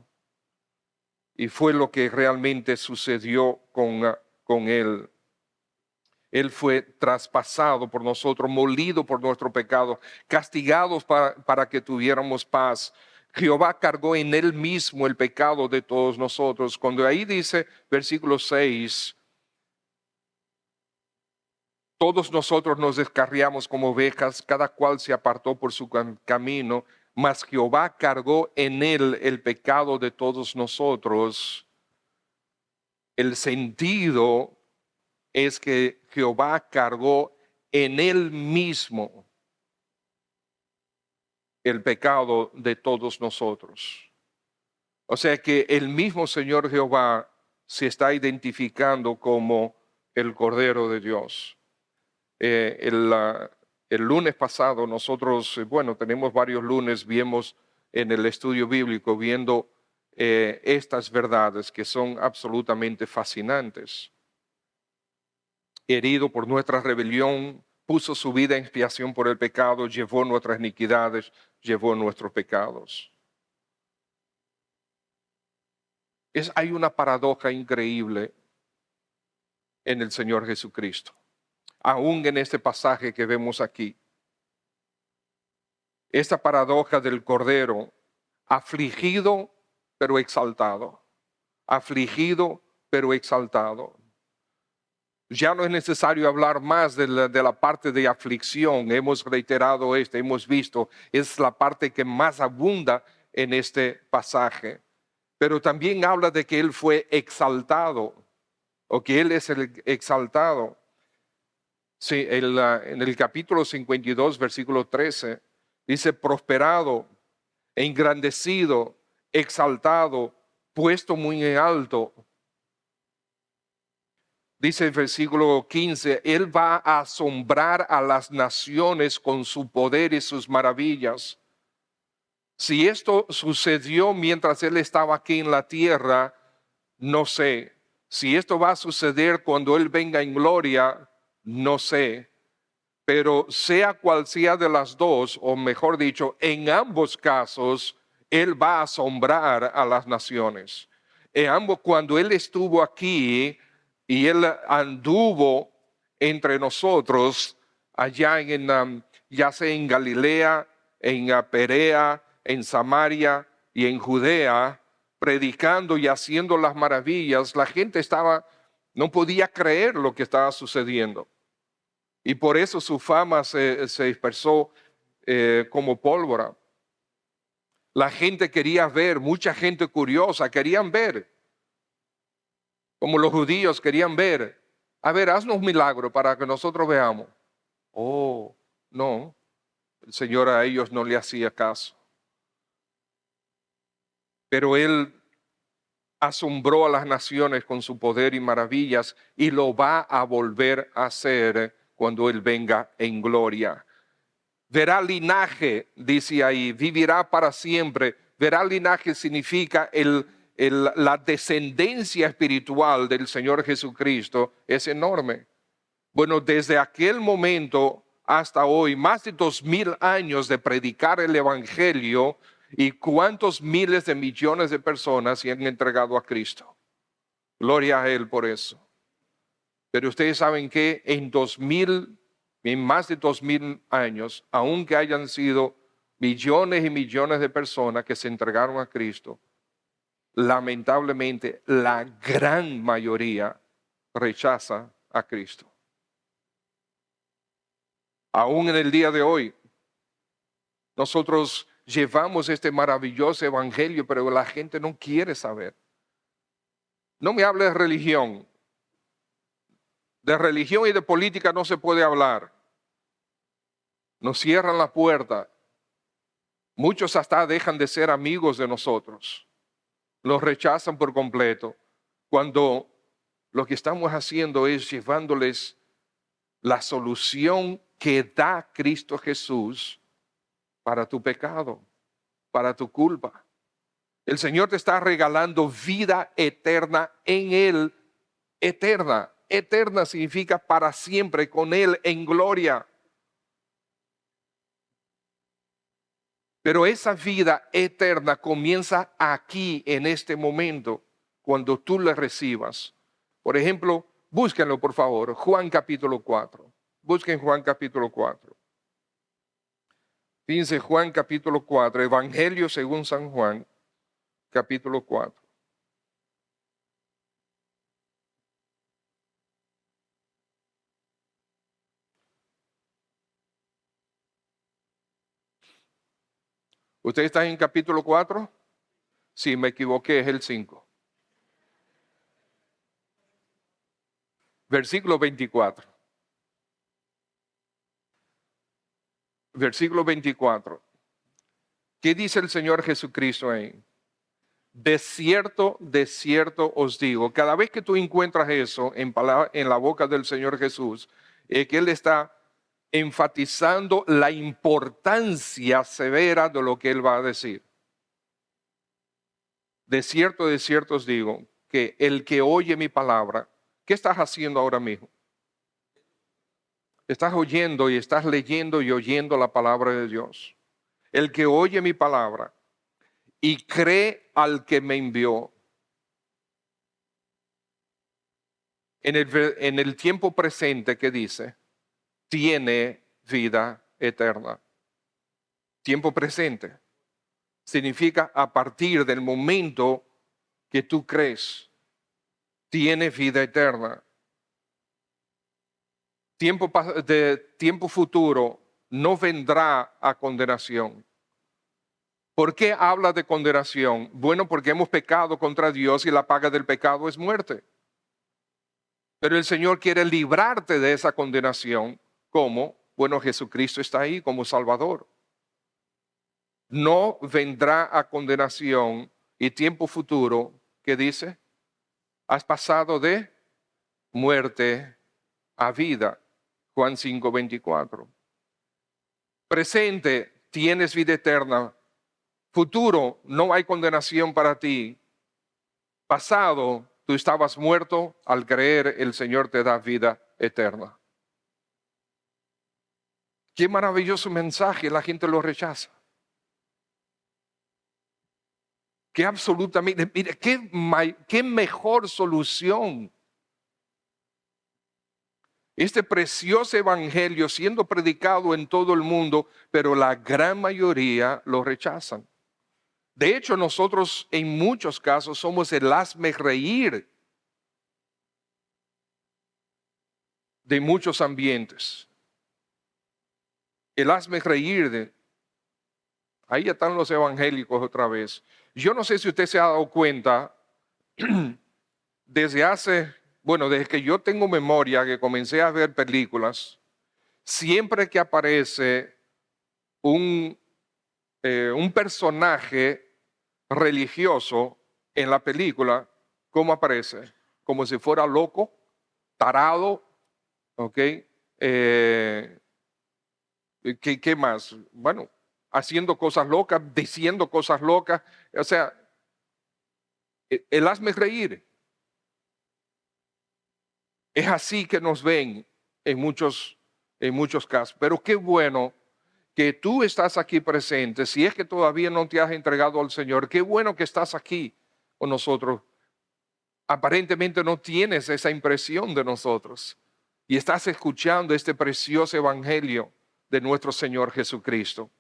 Y fue lo que realmente sucedió con Él. Él fue traspasado por nosotros, molido por nuestro pecado, castigados para que tuviéramos paz. Jehová cargó en Él mismo el pecado de todos nosotros. Cuando ahí dice, versículo 6, todos nosotros nos descarriamos como ovejas, cada cual se apartó por su camino, mas Jehová cargó en Él el pecado de todos nosotros. El sentido es que Jehová cargó en Él mismo el pecado de todos nosotros. O sea que el mismo Señor Jehová se está identificando como el Cordero de Dios. El lunes pasado nosotros, tenemos varios lunes, vimos en el estudio bíblico, viendo estas verdades que son absolutamente fascinantes. Herido por nuestra rebelión, puso su vida en expiación por el pecado, llevó nuestras iniquidades, llevó nuestros pecados. Hay una paradoja increíble en el Señor Jesucristo, aún en este pasaje que vemos aquí. Esta paradoja del Cordero, afligido pero exaltado, afligido pero exaltado. Ya no es necesario hablar más de la parte de aflicción. Hemos reiterado hemos visto, es la parte que más abunda en este pasaje. Pero también habla de que Él fue exaltado, o que Él es el exaltado. Sí, en el capítulo 52, versículo 13, dice prosperado, engrandecido, exaltado, puesto muy en alto. Dice el versículo 15, Él va a asombrar a las naciones con su poder y sus maravillas. Si esto sucedió mientras Él estaba aquí en la tierra, no sé. Si esto va a suceder cuando Él venga en gloria, no sé. Pero sea cual sea de las dos, o mejor dicho, en ambos casos, Él va a asombrar a las naciones. En ambos, cuando Él estuvo aquí, y Él anduvo entre nosotros allá ya sea en Galilea, en Perea, en Samaria y en Judea, predicando y haciendo las maravillas. La gente no podía creer lo que estaba sucediendo. Y por eso su fama se dispersó como pólvora. La gente quería ver, mucha gente curiosa, querían ver. Como los judíos querían ver. A ver, haznos un milagro para que nosotros veamos. Oh, no. El Señor a ellos no le hacía caso. Pero Él asombró a las naciones con su poder y maravillas y lo va a volver a hacer cuando Él venga en gloria. Verá linaje, dice ahí, vivirá para siempre. Verá linaje significa la descendencia espiritual del Señor Jesucristo es enorme. Bueno, desde aquel momento hasta hoy, más de 2000 años de predicar el evangelio, y cuántos miles de millones de personas se han entregado a Cristo. Gloria a Él por eso. Pero ustedes saben que en más de 2000 años, aunque hayan sido millones y millones de personas que se entregaron a Cristo, lamentablemente la gran mayoría rechaza a Cristo. Aún en el día de hoy, nosotros llevamos este maravilloso evangelio, pero la gente no quiere saber. No me hable de religión. De religión y de política no se puede hablar. Nos cierran la puerta. Muchos hasta dejan de ser amigos de nosotros. Los rechazan por completo. Cuando lo que estamos haciendo es llevándoles la solución que da Cristo Jesús para tu pecado, para tu culpa. El Señor te está regalando vida eterna en Él. Eterna. Eterna significa para siempre, con Él en gloria. Pero esa vida eterna comienza aquí, en este momento, cuando tú la recibas. Por ejemplo, búsquenlo por favor, Juan capítulo 4. Busquen Juan capítulo 4. Fíjense, Juan capítulo 4, Evangelio según San Juan, capítulo 4. ¿Usted está en capítulo 4? Sí, me equivoqué, es el 5. Versículo 24. Versículo 24. ¿Qué dice el Señor Jesucristo ahí? De cierto os digo. Cada vez que tú encuentras eso en la boca del Señor Jesús, que Él está enfatizando la importancia severa de lo que Él va a decir. De cierto os digo, que el que oye mi palabra, ¿qué estás haciendo ahora mismo? Estás oyendo y estás leyendo y oyendo la palabra de Dios. El que oye mi palabra y cree al que me envió. En el tiempo presente, ¿qué dice? Tiene vida eterna. Tiempo presente significa a partir del momento que tú crees, tiene vida eterna. Tiempo futuro no vendrá a condenación. ¿Por qué habla de condenación? Bueno, porque hemos pecado contra Dios y la paga del pecado es muerte. Pero el Señor quiere librarte de esa condenación. ¿Cómo? Bueno, Jesucristo está ahí como Salvador. No vendrá a condenación y tiempo futuro, ¿qué dice? Has pasado de muerte a vida. Juan 5:24. Presente, tienes vida eterna. Futuro, no hay condenación para ti. Pasado, tú estabas muerto, al creer el Señor te da vida eterna. Qué maravilloso mensaje, la gente lo rechaza. Que absolutamente, mire, qué mejor solución. Este precioso evangelio siendo predicado en todo el mundo, pero la gran mayoría lo rechazan. De hecho, nosotros en muchos casos somos el hazmerreír de muchos ambientes. El hazmerreír. Ahí están los evangélicos otra vez. Yo no sé si usted se ha dado cuenta, desde que yo tengo memoria, que comencé a ver películas, siempre que aparece un personaje religioso en la película, ¿cómo aparece? Como si fuera loco, tarado, ¿ok? ¿Qué más? Bueno, haciendo cosas locas, diciendo cosas locas, o sea, el hazme reír. Es así que nos ven en muchos en muchos casos. Pero qué bueno que tú estás aquí presente. Si es que todavía no te has entregado al Señor, qué bueno que estás aquí con nosotros. Aparentemente no tienes esa impresión de nosotros y estás escuchando este precioso evangelio de nuestro Señor Jesucristo.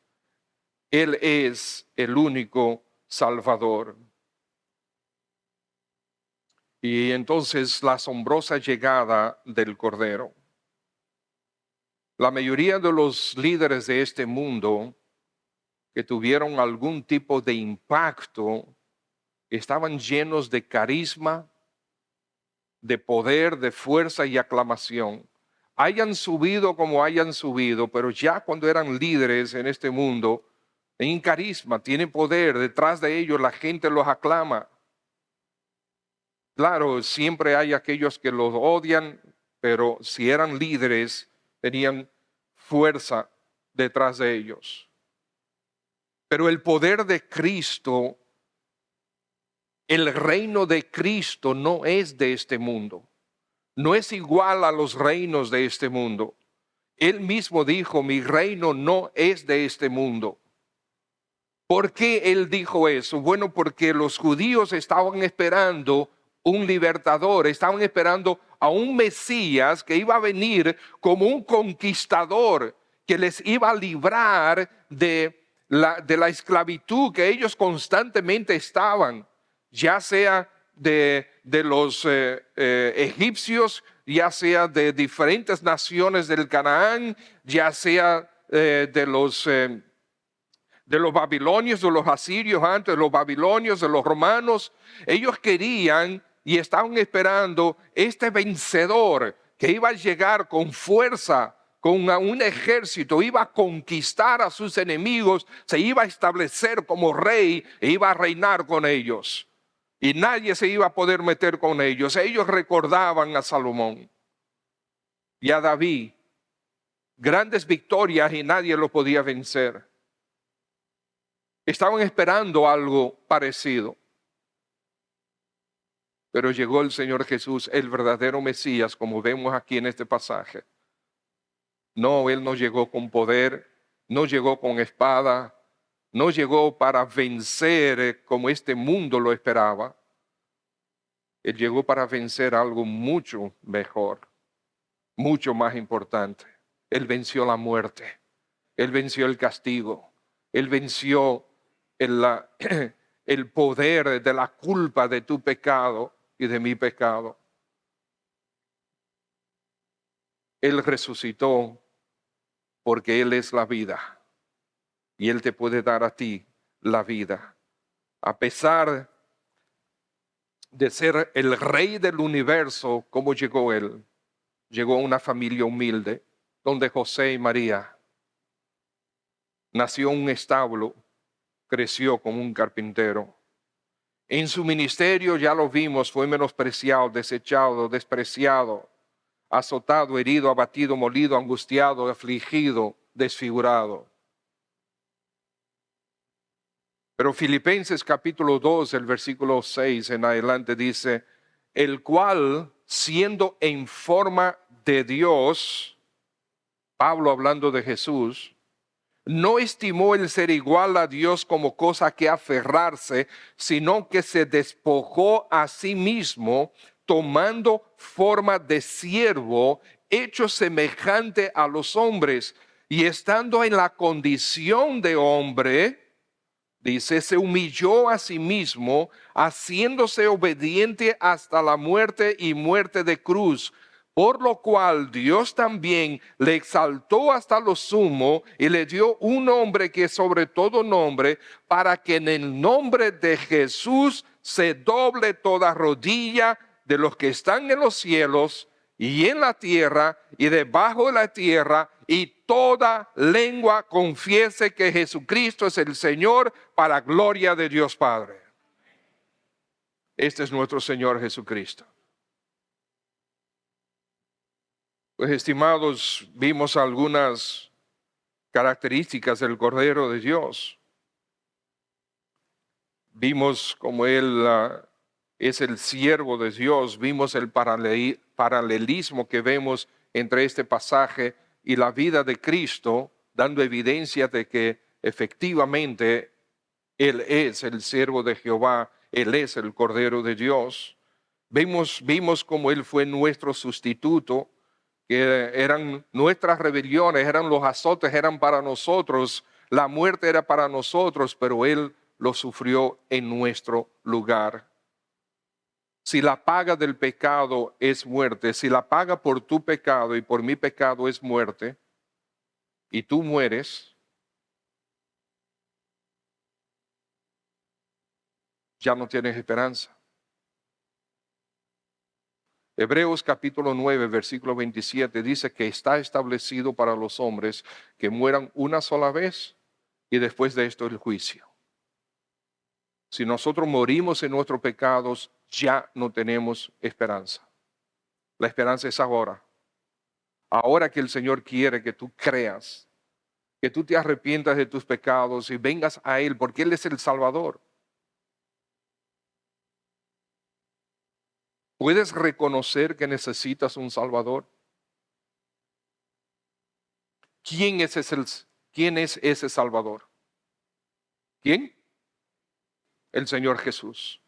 Él es el único Salvador. Y entonces la asombrosa llegada del Cordero. La mayoría de los líderes de este mundo que tuvieron algún tipo de impacto estaban llenos de carisma, de poder, de fuerza y aclamación. Hayan subido como hayan subido, pero ya cuando eran líderes en este mundo, tienen carisma, tienen poder, detrás de ellos la gente los aclama. Claro, siempre hay aquellos que los odian, pero si eran líderes, tenían fuerza detrás de ellos. Pero el poder de Cristo, el reino de Cristo no es de este mundo. No es igual a los reinos de este mundo. Él mismo dijo, mi reino no es de este mundo. ¿Por qué él dijo eso? Bueno, porque los judíos estaban esperando un libertador, estaban esperando a un Mesías que iba a venir como un conquistador, que les iba a librar de la esclavitud que ellos constantemente estaban, ya sea de los egipcios, ya sea de diferentes naciones del Canaán, ya sea de los babilonios, de los asirios antes, de los babilonios, de los romanos. Ellos querían y estaban esperando este vencedor que iba a llegar con fuerza, con un ejército, iba a conquistar a sus enemigos, se iba a establecer como rey e iba a reinar con ellos. Y nadie se iba a poder meter con ellos. Ellos recordaban a Salomón y a David, grandes victorias y nadie lo podía vencer. Estaban esperando algo parecido. Pero llegó el Señor Jesús, el verdadero Mesías, como vemos aquí en este pasaje. No, Él no llegó con poder, no llegó con espada, no llegó para vencer como este mundo lo esperaba. Él llegó para vencer algo mucho mejor, mucho más importante. Él venció la muerte, Él venció el castigo, Él venció el poder de la culpa de tu pecado y de mi pecado. Él resucitó porque Él es la vida y Él te puede dar a ti la vida. A pesar de ser el rey del universo, ¿cómo llegó Él? Llegó a una familia humilde donde José y María nació en un establo, creció como un carpintero. En su ministerio, ya lo vimos, fue menospreciado, desechado, despreciado, azotado, herido, abatido, molido, angustiado, afligido, desfigurado. Pero Filipenses capítulo 2, el versículo 6 en adelante dice, el cual, siendo en forma de Dios, Pablo hablando de Jesús, no estimó el ser igual a Dios como cosa que aferrarse, sino que se despojó a sí mismo, tomando forma de siervo, hecho semejante a los hombres, y estando en la condición de hombre, dice, se humilló a sí mismo, haciéndose obediente hasta la muerte y muerte de cruz. Por lo cual Dios también le exaltó hasta lo sumo y le dio un nombre que es sobre todo nombre, para que en el nombre de Jesús se doble toda rodilla de los que están en los cielos y en la tierra y debajo de la tierra, y toda lengua confiese que Jesucristo es el Señor, para gloria de Dios Padre. Este es nuestro Señor Jesucristo. Pues, estimados, vimos algunas características del Cordero de Dios. Vimos cómo Él es el siervo de Dios. Vimos el paralelismo que vemos entre este pasaje y la vida de Cristo, dando evidencia de que efectivamente Él es el siervo de Jehová, Él es el Cordero de Dios. Vimos cómo Él fue nuestro sustituto, que eran nuestras rebeliones, eran los azotes, eran para nosotros, la muerte era para nosotros, pero Él lo sufrió en nuestro lugar. Si la paga del pecado es muerte, si la paga por tu pecado y por mi pecado es muerte, y tú mueres, ya no tienes esperanza. Hebreos capítulo 9, versículo 27 dice que está establecido para los hombres que mueran una sola vez y después de esto el juicio. Si nosotros morimos en nuestros pecados, ya no tenemos esperanza. La esperanza es ahora. Ahora que el Señor quiere que tú creas, que tú te arrepientas de tus pecados y vengas a Él, porque Él es el Salvador. ¿Puedes reconocer que necesitas un Salvador? ¿Quién es ese Salvador? ¿Quién? El Señor Jesús.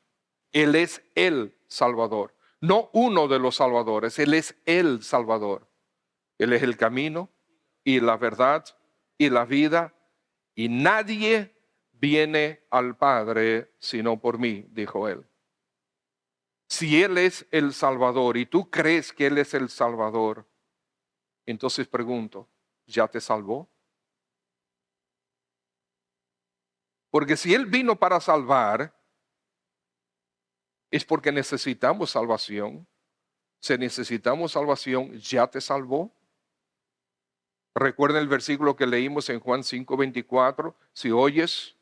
Él es el Salvador. No uno de los salvadores, Él es el Salvador. Él es el camino y la verdad y la vida, y nadie viene al Padre sino por mí, dijo Él. Si Él es el Salvador y tú crees que Él es el Salvador, entonces pregunto, ¿ya te salvó? Porque si Él vino para salvar, es porque necesitamos salvación. Si necesitamos salvación, ¿ya te salvó? Recuerden el versículo que leímos en Juan 5:24, si oyes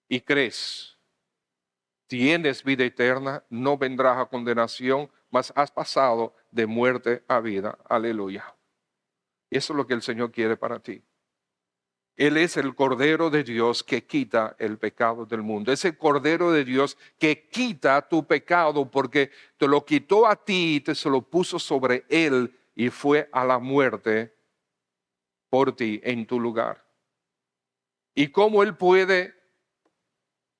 y crees, tienes vida eterna, no vendrás a condenación, mas has pasado de muerte a vida. Aleluya. Eso es lo que el Señor quiere para ti. Él es el Cordero de Dios que quita el pecado del mundo. Es el Cordero de Dios que quita tu pecado porque te lo quitó a ti y te se lo puso sobre Él y fue a la muerte por ti en tu lugar. ¿Y cómo Él puede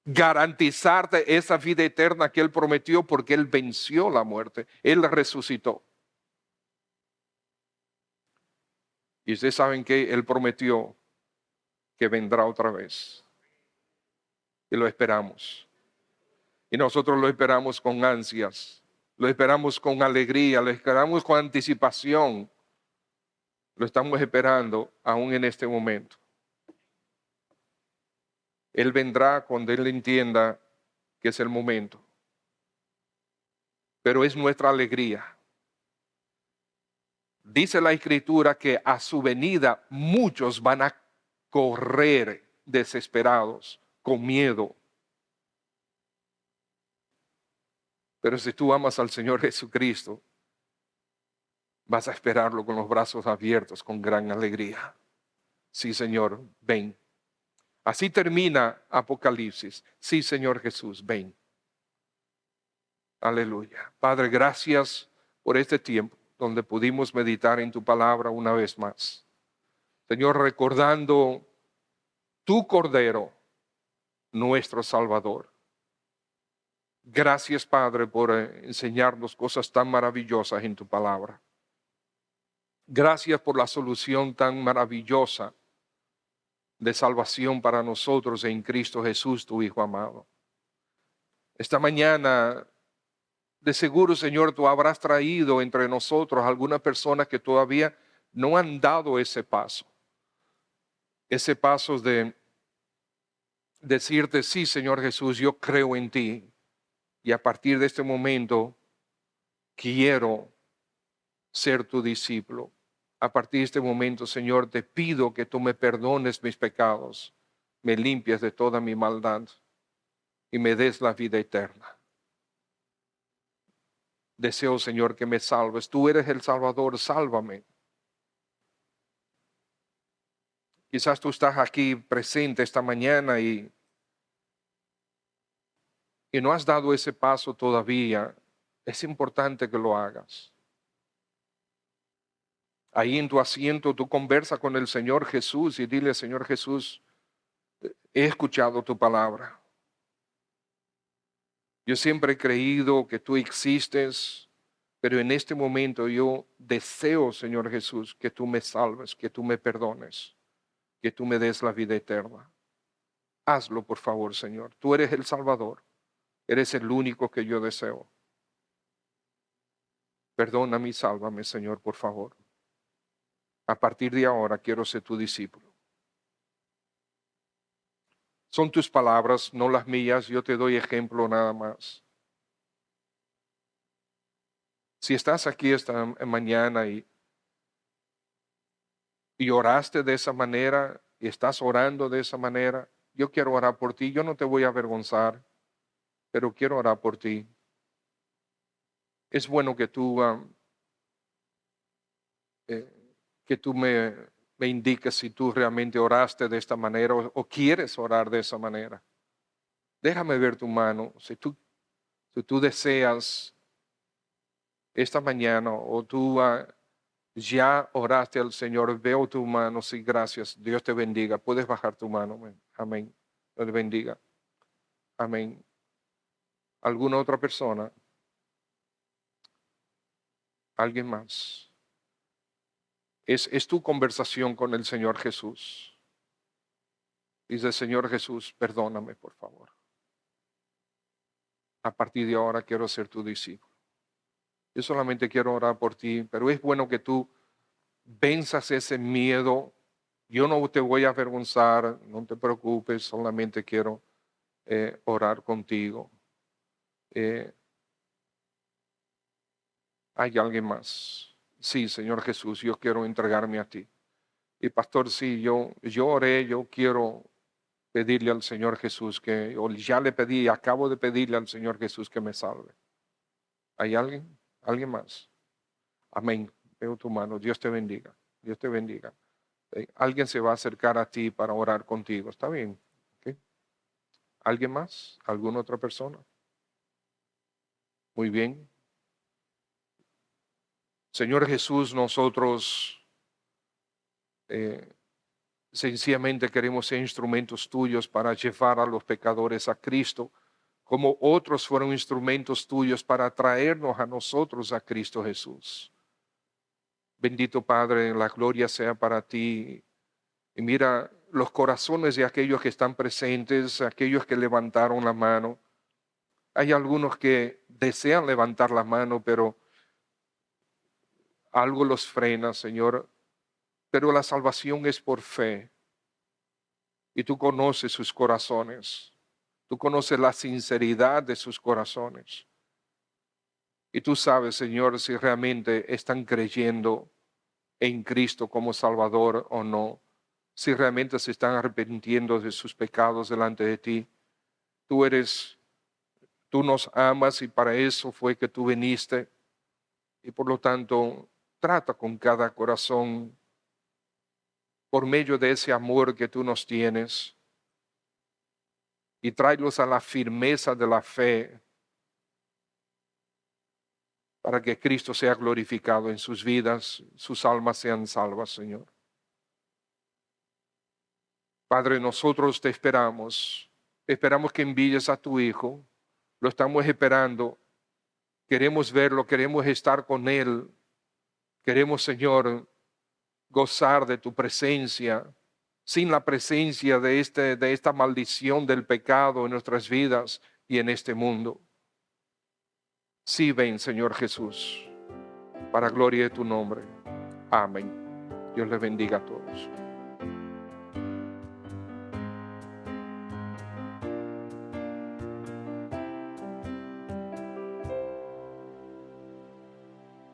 garantizarte esa vida eterna que Él prometió? Porque Él venció la muerte, Él resucitó. Y ustedes saben que Él prometió que vendrá otra vez. Y lo esperamos. Y nosotros lo esperamos con ansias, lo esperamos con alegría, lo esperamos con anticipación. Lo estamos esperando aún en este momento. Él vendrá cuando Él entienda que es el momento. Pero es nuestra alegría. Dice la Escritura que a su venida muchos van a correr desesperados, con miedo. Pero si tú amas al Señor Jesucristo, vas a esperarlo con los brazos abiertos, con gran alegría. Sí, Señor, ven. Así termina Apocalipsis. Sí, Señor Jesús, ven. Aleluya. Padre, gracias por este tiempo donde pudimos meditar en tu palabra una vez más. Señor, recordando tu Cordero, nuestro Salvador. Gracias, Padre, por enseñarnos cosas tan maravillosas en tu palabra. Gracias por la solución tan maravillosa de salvación para nosotros en Cristo Jesús, tu Hijo amado. Esta mañana, de seguro, Señor, tú habrás traído entre nosotros algunas personas que todavía no han dado ese paso. Ese paso de decirte, sí, Señor Jesús, yo creo en ti. Y a partir de este momento, quiero ser tu discípulo. A partir de este momento, Señor, te pido que tú me perdones mis pecados, me limpies de toda mi maldad y me des la vida eterna. Deseo, Señor, que me salves. Tú eres el Salvador, sálvame. Quizás tú estás aquí presente esta mañana y no has dado ese paso todavía. Es importante que lo hagas. Ahí en tu asiento tú conversa con el Señor Jesús y dile, Señor Jesús, he escuchado tu palabra. Yo siempre he creído que tú existes, pero en este momento yo deseo, Señor Jesús, que tú me salves, que tú me perdones, que tú me des la vida eterna. Hazlo, por favor, Señor. Tú eres el Salvador. Eres el único que yo deseo. Perdóname y sálvame, Señor, por favor. A partir de ahora quiero ser tu discípulo. Son tus palabras, no las mías. Yo te doy ejemplo nada más. Si estás aquí esta mañana y oraste de esa manera y estás orando de esa manera, yo quiero orar por ti. Yo no te voy a avergonzar, pero quiero orar por ti. Es bueno que tú, eh, me indiques si tú realmente oraste de esta manera o quieres orar de esa manera. Déjame ver tu mano. Si tú deseas esta mañana o tú ya oraste al Señor, veo tu mano. Sí, gracias. Dios te bendiga. Puedes bajar tu mano. Amén. Dios te bendiga. Amén. ¿Alguna otra persona? ¿Alguien más? Es tu conversación con el Señor Jesús. Dice, Señor Jesús, perdóname, por favor. A partir de ahora quiero ser tu discípulo. Yo solamente quiero orar por ti, pero es bueno que tú venzas ese miedo. Yo no te voy a avergonzar, no te preocupes, solamente quiero orar contigo. ¿Hay alguien más? Sí, Señor Jesús, yo quiero entregarme a ti. Y pastor, sí, yo oré, yo quiero pedirle al Señor Jesús o ya le pedí, acabo de pedirle al Señor Jesús que me salve. ¿Hay alguien? ¿Alguien más? Amén. Veo tu mano. Dios te bendiga. Dios te bendiga. Alguien se va a acercar a ti para orar contigo. ¿Está bien? ¿Ok? ¿Alguien más? ¿Alguna otra persona? Muy bien. Señor Jesús, nosotros eh, sencillamente queremos ser instrumentos tuyos para llevar a los pecadores a Cristo, como otros fueron instrumentos tuyos para traernos a nosotros a Cristo Jesús. Bendito Padre, la gloria sea para ti. Y mira los corazones de aquellos que están presentes, aquellos que levantaron la mano. Hay algunos que desean levantar la mano, pero algo los frena, Señor. Pero la salvación es por fe. Y tú conoces sus corazones. Tú conoces la sinceridad de sus corazones. Y tú sabes, Señor, si realmente están creyendo en Cristo como Salvador o no. Si realmente se están arrepintiendo de sus pecados delante de ti. Tú nos amas y para eso fue que tú viniste. Y por lo tanto, trata con cada corazón por medio de ese amor que tú nos tienes y tráelos a la firmeza de la fe para que Cristo sea glorificado en sus vidas, sus almas sean salvas, Señor. Padre, nosotros te esperamos que envíes a tu Hijo, lo estamos esperando, queremos verlo, queremos estar con Él, queremos, Señor, gozar de tu presencia, sin la presencia de esta maldición del pecado en nuestras vidas y en este mundo. Sí, ven, Señor Jesús, para gloria de tu nombre. Amén. Dios les bendiga a todos.